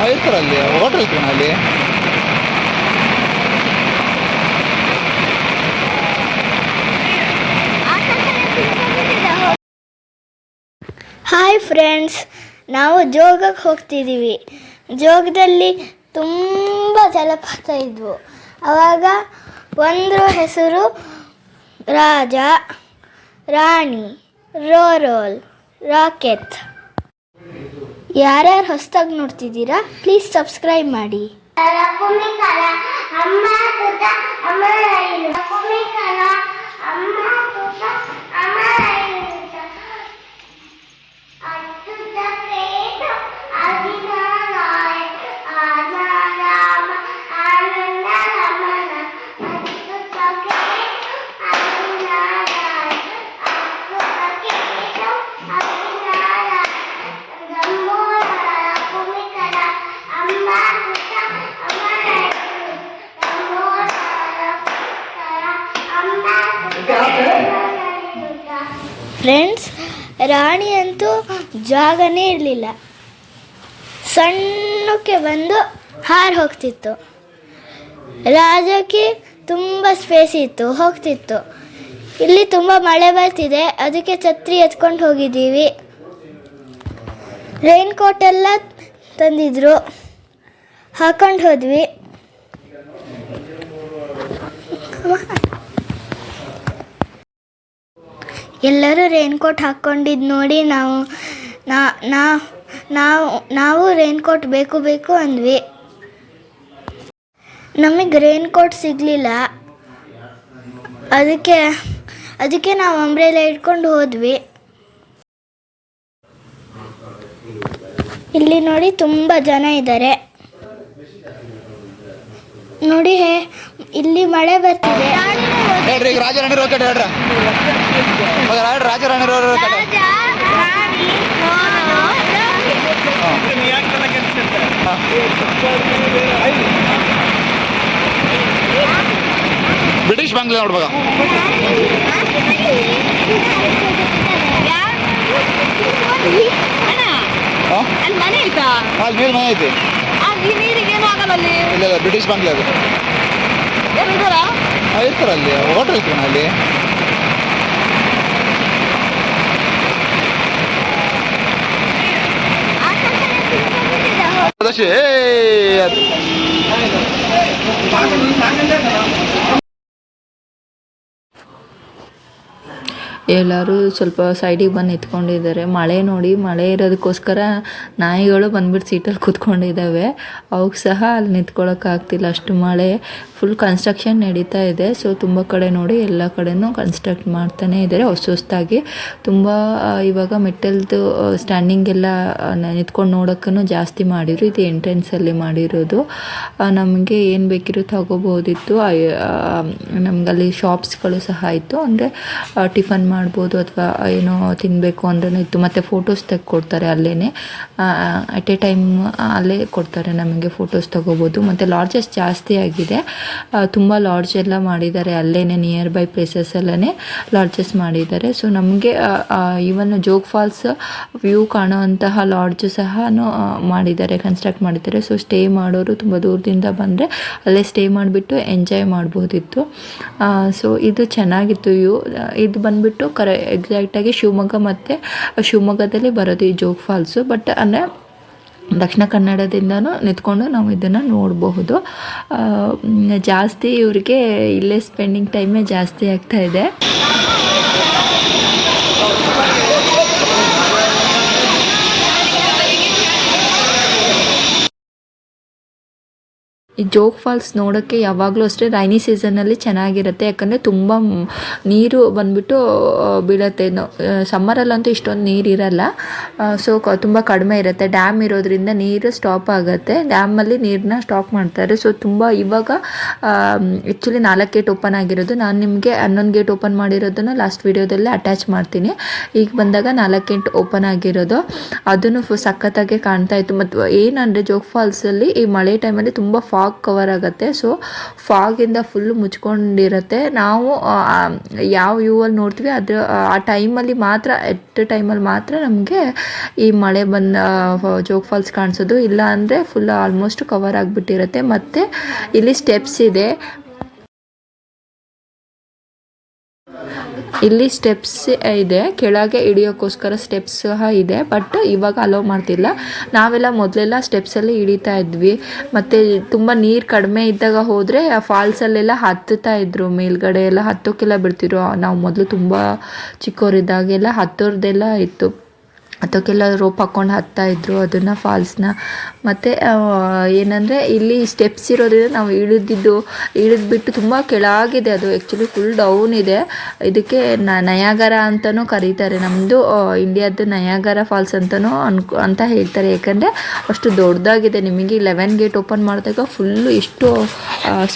ಇರ್ತಾರೆ ಅಲ್ಲಿ ಹೋಟೆಲ್ ಇರ್ತಾನೆ ಅಲ್ಲಿ. ಹಾಯ್ ಫ್ರೆಂಡ್ಸ್, ನಾವು ಜೋಗಕ್ಕೆ ಹೋಗ್ತಿದ್ದೀವಿ. ಜೋಗದಲ್ಲಿ ತುಂಬ ಜಲಪಾತ ಇದ್ವು. ಆವಾಗ ಒಂದ್ರ ಹೆಸರು ರಾಜ, ರಾಣಿ, ರೋರೋಲ್, ರಾಕೆಟ್. ಯಾರ್ಯಾರು ಹೊಸದಾಗಿ ನೋಡ್ತಿದ್ದೀರಾ ಪ್ಲೀಸ್ ಸಬ್ಸ್ಕ್ರೈಬ್ ಮಾಡಿ. ಫ್ರೆಂಡ್ಸ್, ರಾಣಿ ಅಂತೂ ಜಾಗನೇ ಇರಲಿಲ್ಲ. ಸಣ್ಣಕ್ಕೆ ಬಂದು ಹಾರಿ ಹೋಗ್ತಿತ್ತು. ರಾಜಕ್ಕೆ ತುಂಬ ಸ್ಪೇಸ್ ಇತ್ತು, ಹೋಗ್ತಿತ್ತು. ಇಲ್ಲಿ ತುಂಬ ಮಳೆ ಬರ್ತಿದೆ, ಅದಕ್ಕೆ ಛತ್ರಿ ಎತ್ಕೊಂಡು ಹೋಗಿದ್ದೀವಿ. ರೈನ್ ಕೋಟ್ ಎಲ್ಲ ತಂದಿದ್ರು, ಹಾಕೊಂಡು ಹೋದ್ವಿ. ಎಲ್ಲರೂ ರೈನ್ ಕೋಟ್ ಹಾಕ್ಕೊಂಡಿದ್ದು ನೋಡಿ ನಾವು ರೈನ್ ಕೋಟ್ ಬೇಕು ಅಂದ್ವಿ. ನಮಗೆ ರೈನ್ ಕೋಟ್ ಸಿಗಲಿಲ್ಲ. ಅದಕ್ಕೆ ನಾವು ಅಂಬ್ರೆಲಾ ಇಟ್ಕೊಂಡು ಹೋದ್ವಿ. ಇಲ್ಲಿ ನೋಡಿ ತುಂಬ ಜನ ಇದ್ದಾರೆ. ನೋಡಿ ಇಲ್ಲಿ ಮಳೆ ಬರ್ತಿದೆ. ಹೇಳ್ರಿ, ಈಗ Raja Rani rocket ಹೇಳ್ರ. Raja Rani rocket British ಬಾಂಗ್ಲೆ ನೋಡ್ಬೇಕ. ಅಲ್ಲಿ ನೀರು ಮನೆ ಐತಿ. ಇಲ್ಲ, ಬ್ರಿಟಿಷ್ ಬಾಂಗ್ಲೆ ಅದು. ಇರ್ತಾರೆ ಅಲ್ಲಿ ಹೋಟೆಲ್ ಇರ್ತಾನೆ ಅಲ್ಲಿ. ಎಲ್ಲರೂ ಸ್ವಲ್ಪ ಸೈಡಿಗೆ ಬಂದು ನಿಂತ್ಕೊಂಡಿದ್ದಾರೆ. ಮಳೆ ನೋಡಿ, ಮಳೆ ಇರೋದಕ್ಕೋಸ್ಕರ ನಾಯಿಗಳು ಬಂದ್ಬಿಟ್ಟು ಸೀಟಲ್ಲಿ ಕೂತ್ಕೊಂಡಿದ್ದಾವೆ. ಅವಕ್ಕೆ ಸಹ ಅಲ್ಲಿ ನಿಂತ್ಕೊಳ್ಳೋಕ್ಕಾಗ್ತಿಲ್ಲ, ಅಷ್ಟು ಮಳೆ. ಫುಲ್ ಕನ್ಸ್ಟ್ರಕ್ಷನ್ ನಡೀತಾ ಇದೆ. ಸೊ ತುಂಬ ಕಡೆ ನೋಡಿ, ಎಲ್ಲ ಕಡೆನೂ ಕನ್ಸ್ಟ್ರಕ್ಟ್ ಮಾಡ್ತಾನೆ ಇದ್ದಾರೆ ಹೊಸದಾಗಿ. ತುಂಬ ಇವಾಗ ಮೆಟಲ್ದು ಸ್ಟ್ಯಾಂಡಿಂಗ್ ಎಲ್ಲ ನಿಂತ್ಕೊಂಡು ನೋಡೋಕ್ಕೂ ಜಾಸ್ತಿ ಮಾಡಿದ್ರು. ಇದು ಎಂಟ್ರೆನ್ಸಲ್ಲಿ ಮಾಡಿರೋದು. ನಮಗೆ ಏನು ಬೇಕಿರೋ ತಗೋಬೋದಿತ್ತು. ನಮಗಲ್ಲಿ ಶಾಪ್ಸ್ಗಳು ಸಹ ಇತ್ತು. ಅಂದರೆ ಟಿಫನ್ ಮಾಡ್ಬೋದು ಅಥವಾ ಏನೋ ತಿನ್ನಬೇಕು ಅಂದ್ರೂ ಇತ್ತು. ಮತ್ತು ಫೋಟೋಸ್ ತೆಗೆದುಕೊಡ್ತಾರೆ ಅಲ್ಲೇ. ಅಟ್ ಎ ಟೈಮ್ ಅಲ್ಲೇ ಕೊಡ್ತಾರೆ ನಮಗೆ, ಫೋಟೋಸ್ ತೊಗೋಬೋದು. ಮತ್ತು ಲಾಡ್ಜಸ್ ಜಾಸ್ತಿ ಆಗಿದೆ, ತುಂಬ ಲಾಡ್ಜ್ ಎಲ್ಲ ಮಾಡಿದ್ದಾರೆ ಅಲ್ಲೇ, ನಿಯರ್ ಬೈ ಪ್ಲೇಸಸ್ಸಲ್ಲೇ ಲಾಡ್ಜಸ್ ಮಾಡಿದ್ದಾರೆ. ಸೊ ನಮಗೆ ಈವನ್ ಜೋಗ್ ಫಾಲ್ಸ್ ವ್ಯೂ ಕಾಣುವಂತಹ ಲಾಡ್ಜ್ ಸಹ ಮಾಡಿದ್ದಾರೆ, ಕನ್ಸ್ಟ್ರಕ್ಟ್ ಮಾಡಿದ್ದಾರೆ. ಸೊ ಸ್ಟೇ ಮಾಡೋರು ತುಂಬ ದೂರದಿಂದ ಬಂದರೆ ಅಲ್ಲೇ ಸ್ಟೇ ಮಾಡಿಬಿಟ್ಟು ಎಂಜಾಯ್ ಮಾಡ್ಬೋದಿತ್ತು. ಸೊ ಇದು ಚೆನ್ನಾಗಿತ್ತು ವ್ಯೂ. ಇದು ಬಂದುಬಿಟ್ಟು ಎಕ್ಸಾಕ್ಟಾಗಿ ಶಿವಮೊಗ್ಗ, ಮತ್ತು ಶಿವಮೊಗ್ಗದಲ್ಲಿ ಬರೋದು ಈ ಜೋಗ್ ಫಾಲ್ಸು. ಬಟ್ ಅಂದರೆ ದಕ್ಷಿಣ ಕನ್ನಡದಿಂದನೂ ನಿಂತ್ಕೊಂಡು ನಾವು ಇದನ್ನು ನೋಡಬಹುದು. ಜಾಸ್ತಿ ಇವರಿಗೆ ಇಲ್ಲೇ ಸ್ಪೆಂಡಿಂಗ್ ಟೈಮೇ ಜಾಸ್ತಿ ಆಗ್ತಾ ಇದೆ. ಈ ಜೋಗ್ ಫಾಲ್ಸ್ ನೋಡೋಕ್ಕೆ ಯಾವಾಗಲೂ ಅಷ್ಟೇ ರೈನಿ ಸೀಸನಲ್ಲಿ ಚೆನ್ನಾಗಿರುತ್ತೆ. ಯಾಕಂದರೆ ತುಂಬ ನೀರು ಬಂದುಬಿಟ್ಟು ಬೀಳುತ್ತೆ. ಸಮ್ಮರಲ್ಲಂತೂ ಇಷ್ಟೊಂದು ನೀರಿರಲ್ಲ. ಸೊ ತುಂಬ ಕಡಿಮೆ ಇರುತ್ತೆ. ಡ್ಯಾಮ್ ಇರೋದ್ರಿಂದ ನೀರು ಸ್ಟಾಪ್ ಆಗುತ್ತೆ. ಡ್ಯಾಮಲ್ಲಿ ನೀರನ್ನ ಸ್ಟಾಕ್ ಮಾಡ್ತಾರೆ. ಸೊ ತುಂಬ ಇವಾಗ ಆ್ಯಕ್ಚುಲಿ 4 ಗೇಟ್ ಓಪನ್ ಆಗಿರೋದು. ನಾನು ನಿಮಗೆ 11 ಗೇಟ್ ಓಪನ್ ಮಾಡಿರೋದನ್ನು ಲಾಸ್ಟ್ ವೀಡಿಯೋದಲ್ಲೇ ಅಟ್ಯಾಚ್ ಮಾಡ್ತೀನಿ. ಈಗ ಬಂದಾಗ 4 ಗೇಟ್ ಓಪನ್ ಆಗಿರೋದು, ಅದನ್ನು ಸಖತ್ತಾಗೆ ಕಾಣ್ತಾ ಇತ್ತು. ಮತ್ತು ಏನಂದರೆ ಜೋಗ್ ಫಾಲ್ಸಲ್ಲಿ ಈ ಮಳೆ ಟೈಮಲ್ಲಿ ತುಂಬ ಫಾಗ್ ಫಾಗ್ ಕವರ್ ಆಗುತ್ತೆ. ಸೊ ಫಾಗಿಂದ ಫುಲ್ಲು ಮುಚ್ಕೊಂಡಿರುತ್ತೆ. ನಾವು ಯಾವ ವ್ಯೂವಲ್ಲಿ ನೋಡ್ತೀವಿ ಅದ್ರ ಆ ಟೈಮಲ್ಲಿ ಮಾತ್ರ ಟೈಮಲ್ಲಿ ಮಾತ್ರ ನಮಗೆ ಈ ಮಳೆ ಬಂದ ಜೋಗ್ ಫಾಲ್ಸ್ ಕಾಣಿಸೋದು. ಇಲ್ಲ ಅಂದರೆ ಫುಲ್ ಆಲ್ಮೋಸ್ಟ್ ಕವರ್ ಆಗಿಬಿಟ್ಟಿರುತ್ತೆ. ಮತ್ತು ಇಲ್ಲಿ ಸ್ಟೆಪ್ಸ್ ಇದೆ. ಇಲ್ಲಿ ಸ್ಟೆಪ್ಸ್ ಇದೆ, ಕೆಳಗೆ ಇಳಿಯೋಕ್ಕೋಸ್ಕರ ಸ್ಟೆಪ್ಸ್ ಸಹ ಇದೆ. ಬಟ್ ಇವಾಗ ಅಲೋ ಮಾಡ್ತಿಲ್ಲ. ನಾವೆಲ್ಲ ಮೊದಲೆಲ್ಲ ಸ್ಟೆಪ್ಸಲ್ಲಿ ಇಳಿತಾ ಇದ್ವಿ. ಮತ್ತು ತುಂಬ ನೀರು ಕಡಿಮೆ ಇದ್ದಾಗ ಹೋದರೆ ಆ ಫಾಲ್ಸಲ್ಲೆಲ್ಲ ಹತ್ತುತ್ತಾ ಇದ್ರು, ಮೇಲ್ಗಡೆ ಎಲ್ಲ ಹತ್ತೋಕ್ಕೆಲ್ಲ ಬಿಡ್ತಿದ್ರು. ನಾವು ಮೊದಲು ತುಂಬ ಚಿಕ್ಕವರಿದ್ದಾಗೆಲ್ಲ ಹತ್ತೋರ್ದೆಲ್ಲ ಇತ್ತು, ಹತ್ತೋಕ್ಕೆಲ್ಲ ರೋಪ್ ಹಾಕ್ಕೊಂಡು ಹತ್ತಾಯಿದ್ರು ಅದನ್ನು ಫಾಲ್ಸ್ನ. ಮತ್ತು ಏನಂದರೆ ಇಲ್ಲಿ ಸ್ಟೆಪ್ಸ್ ಇರೋದ್ರಿಂದ ನಾವು ಇಳಿದ್ಬಿಟ್ಟು ತುಂಬ ಕೆಳಗಿದೆ. ಅದು ಆ್ಯಕ್ಚುಲಿ ಫುಲ್ ಡೌನ್ ಇದೆ. ಇದಕ್ಕೆ ನಯಾಗರ ಅಂತಲೂ ಕರೀತಾರೆ. ನಮ್ಮದು ಇಂಡಿಯಾದ್ದು ನಯಾಗರ ಫಾಲ್ಸ್ ಅಂತಲೂ ಅಂತ ಹೇಳ್ತಾರೆ. ಯಾಕಂದರೆ ಅಷ್ಟು ದೊಡ್ಡದಾಗಿದೆ. ನಿಮಗೆ 11 ಗೇಟ್ ಓಪನ್ ಮಾಡಿದಾಗ ಫುಲ್ಲು ಎಷ್ಟು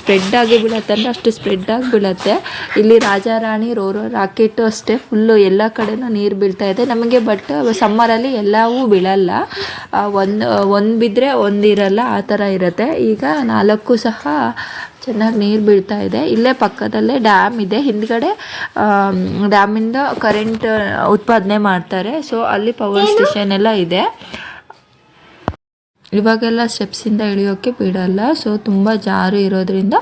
ಸ್ಪ್ರೆಡ್ ಆಗಿ ಬೀಳತ್ತೆ ಅಂದರೆ ಅಷ್ಟು ಸ್ಪ್ರೆಡ್ ಆಗಿ ಬೀಳತ್ತೆ. ಇಲ್ಲಿ ರಾಜಾ ರಾಣಿ ರೋರೋ ರಾಕೆಟು ಅಷ್ಟೇ ಫುಲ್ಲು ಎಲ್ಲ ಕಡೆನೂ ನೀರು ಬೀಳ್ತಾ ಇದೆ ನಮಗೆ. ಬಟ್ ಸಮ್ಮರಲ್ಲಿ ಎಲ್ಲವೂ ಬೀಳಲ್ಲ, ಒಂದು ಬಿದ್ದರೆ ಒಂದು ಇರಲ್ಲ, ಆ ಥರ ಇರುತ್ತೆ. ಈಗ 4 ಸಹ ಚೆನ್ನಾಗಿ ನೀರು ಬೀಳ್ತಾ ಇದೆ. ಇಲ್ಲೇ ಪಕ್ಕದಲ್ಲೇ ಡ್ಯಾಮ್ ಇದೆ. ಹಿಂದ್ಗಡೆ ಡ್ಯಾಮಿಂದ ಕರೆಂಟ್ ಉತ್ಪಾದನೆ ಮಾಡ್ತಾರೆ. ಸೊ ಅಲ್ಲಿ ಪವರ್ ಸ್ಟೇಷನ್ ಎಲ್ಲ ಇದೆ. ಇವಾಗೆಲ್ಲ ಸ್ಟೆಪ್ಸಿಂದ ಇಳಿಯೋಕ್ಕೆ ಬಿಡಲ್ಲ. ಸೊ ತುಂಬ ಜಾರು ಇರೋದ್ರಿಂದ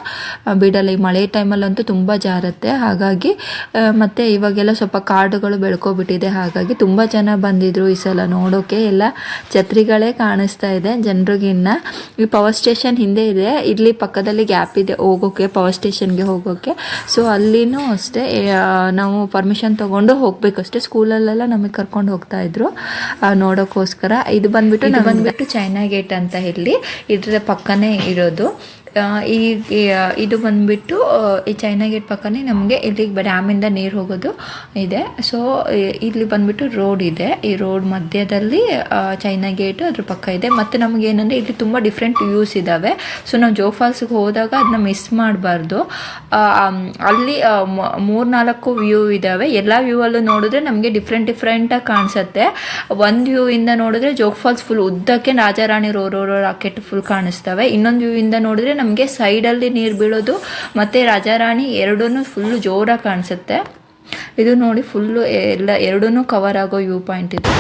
ಬಿಡಲ್ಲ. ಈ ಮಳೆ ಟೈಮಲ್ಲಂತೂ ತುಂಬ ಜಾರುತ್ತೆ. ಹಾಗಾಗಿ ಮತ್ತು ಇವಾಗೆಲ್ಲ ಸ್ವಲ್ಪ ಕಾಡುಗಳು ಬೆಳ್ಕೊಬಿಟ್ಟಿದೆ. ಹಾಗಾಗಿ ತುಂಬ ಜನ ಬಂದಿದ್ದರು ಈ ಸಲ ನೋಡೋಕ್ಕೆ. ಎಲ್ಲ ಛತ್ರಿಗಳೇ ಕಾಣಿಸ್ತಾ ಇದೆ ಜನರಿಗಿನ್ನ. ಈ ಪವರ್ ಸ್ಟೇಷನ್ ಹಿಂದೆ ಇದೆ. ಇಲ್ಲಿ ಪಕ್ಕದಲ್ಲಿ ಗ್ಯಾಪ್ ಇದೆ ಹೋಗೋಕ್ಕೆ, ಪವರ್ ಸ್ಟೇಷನ್ಗೆ ಹೋಗೋಕ್ಕೆ. ಸೊ ಅಲ್ಲಿನೂ ಅಷ್ಟೇ ನಾವು ಪರ್ಮಿಷನ್ ತೊಗೊಂಡು ಹೋಗಬೇಕಷ್ಟೇ. ಸ್ಕೂಲಲ್ಲೆಲ್ಲ ನಮಗೆ ಕರ್ಕೊಂಡು ಹೋಗ್ತಾಯಿದ್ರು ನೋಡೋಕ್ಕೋಸ್ಕರ. ಇದು ಬಂದುಬಿಟ್ಟು ಚೈನಾ ಗೇಟ್ ಅಂತ ಹೇಳಿ ಇದ್ರ ಪಕ್ಕನೇ ಇರೋದು. ಇದು ಬಂದುಬಿಟ್ಟು ಈ ಚೈನಾ ಗೇಟ್ ಪಕ್ಕನೇ ನಮಗೆ ಇಲ್ಲಿ ಡ್ಯಾಮಿಂದ ನೀರು ಹೋಗೋದು ಇದೆ. ಸೊ ಇಲ್ಲಿ ಬಂದುಬಿಟ್ಟು ರೋಡ್ ಇದೆ. ಈ ರೋಡ್ ಮಧ್ಯದಲ್ಲಿ ಚೈನಾ ಗೇಟು ಅದ್ರ ಪಕ್ಕ ಇದೆ. ಮತ್ತು ನಮಗೇನಂದರೆ ಇಲ್ಲಿ ತುಂಬ ಡಿಫ್ರೆಂಟ್ ವ್ಯೂಸ್ ಇದ್ದಾವೆ. ಸೊ ನಾವು ಜೋಗ್ ಫಾಲ್ಸ್ಗೆ ಹೋದಾಗ ಅದನ್ನ ಮಿಸ್ ಮಾಡಬಾರ್ದು. ಅಲ್ಲಿ 3-4 ವ್ಯೂ ಇದ್ದಾವೆ. ಎಲ್ಲ ವ್ಯೂವಲ್ಲೂ ನೋಡಿದ್ರೆ ನಮಗೆ ಡಿಫ್ರೆಂಟಾಗಿ ಕಾಣಿಸುತ್ತೆ. ಒಂದು ವ್ಯೂವಿಂದ ನೋಡಿದ್ರೆ ಜೋಗ್ ಫಾಲ್ಸ್ ಫುಲ್ ಉದ್ದಕ್ಕೆ ರಾಜಾ ರಾಣಿ ರೋರೋ ರಾಕೆಟ್ ಫುಲ್ ಕಾಣಿಸ್ತವೆ. ಇನ್ನೊಂದು ವ್ಯೂವಿಂದ ನೋಡಿದ್ರೆ ನಮಗೆ ಸೈಡಲ್ಲಿ ನೀರು ಬೀಳೋದು ಮತ್ತು ರಾಜಾ ರಾಣಿ ಎರಡೂ ಫುಲ್ಲು ಜೋರಾಗಿ ಕಾಣಿಸುತ್ತೆ. ಇದು ನೋಡಿ ಫುಲ್ಲು ಎರಡೂ ಕವರ್ ಆಗೋ ವ್ಯೂ ಪಾಯಿಂಟ್ ಇದೆ.